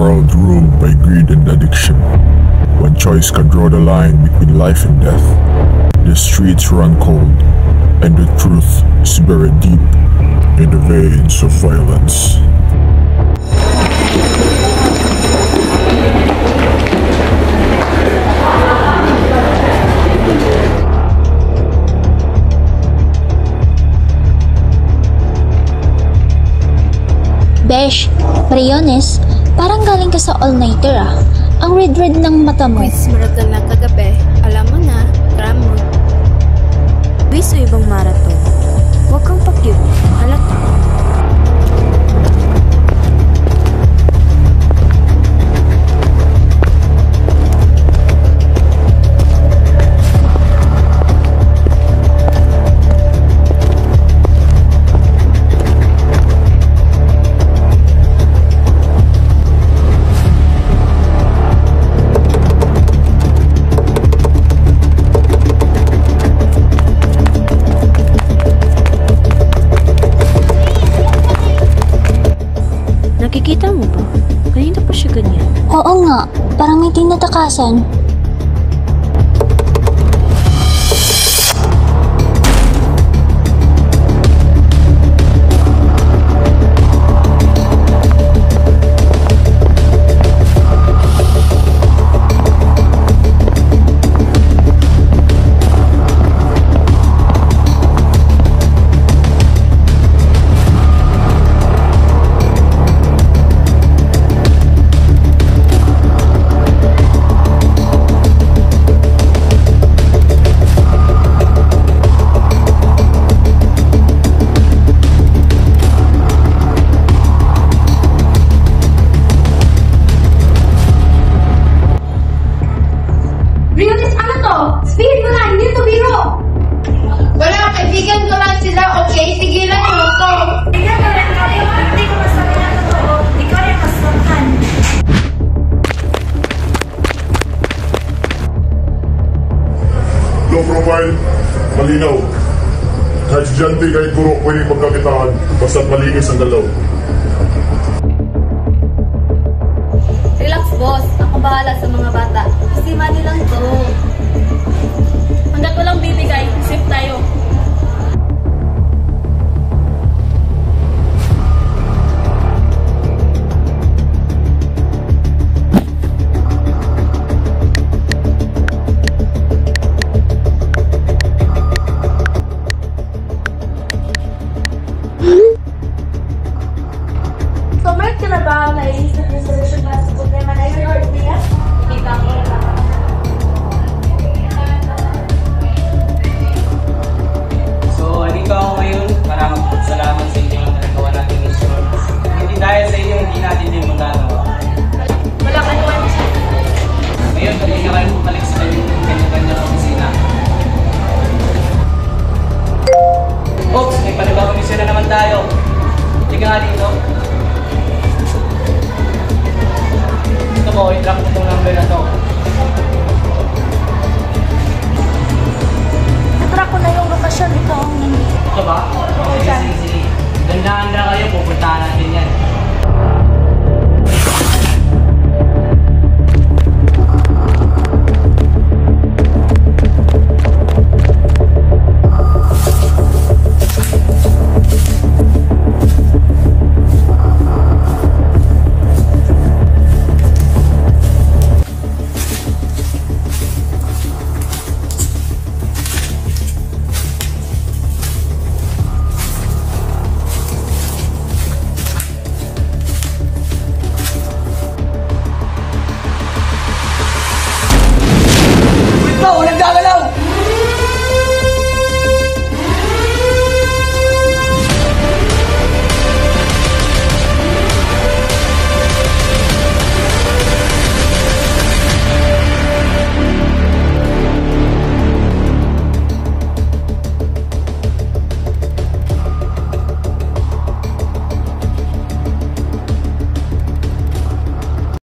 world ruled by greed and addiction. When choice can draw the line between life and death, the streets run cold, and the truth is buried deep in the veins of violence. Besh, Briones, parang galing ka sa all-nighter ah. Ang red-red ng mata mo. Quiz, marathon lang kagabi. Alam mo na, gramo. Quiz o ibang marathon? Huwag kang pa-cute. Halata. Nakikita mo ba? Kanina pa siya ganyan. Oo nga, parang may tinatakasan. Briones, ano to? Spirit mo na, hindi to biro! Wala, kaibigan ko lang sila, okay? Tigilan mo to. Kaibigan ka lang kami, hindi ko masabi na totoo. Ikaw yung masaktan. Low profile, malinaw. Kahit estudyante, kahit guro, pwede magkakitaan basta't malinis ang dalaw. Relax, boss. Ako bahala sa mga bata. Kasi money lang to. Hanggat walang bibigay, safe tayo. So, Mark, ka na ba naiisip yung solusyon na sa problema na yun or hindi yan? Kita ko na. So, andito ako ngayon para magpasalamat sa inyo na nagawa natin yung mission. Hindi dahil sa inyo, hindi natin din magagawa. Wala ka naman. Ngayon, pwede na kayo bumalik sa kanya-kanya opisina. Oops, may panibagong mission na naman tayo. Hindi ka nga dito. Gusto mo, i-track mo itong number na to. Natrack ko na yung lokasyon. Ito ang nandito. Ito ba? Sige. Gandaan na kayo.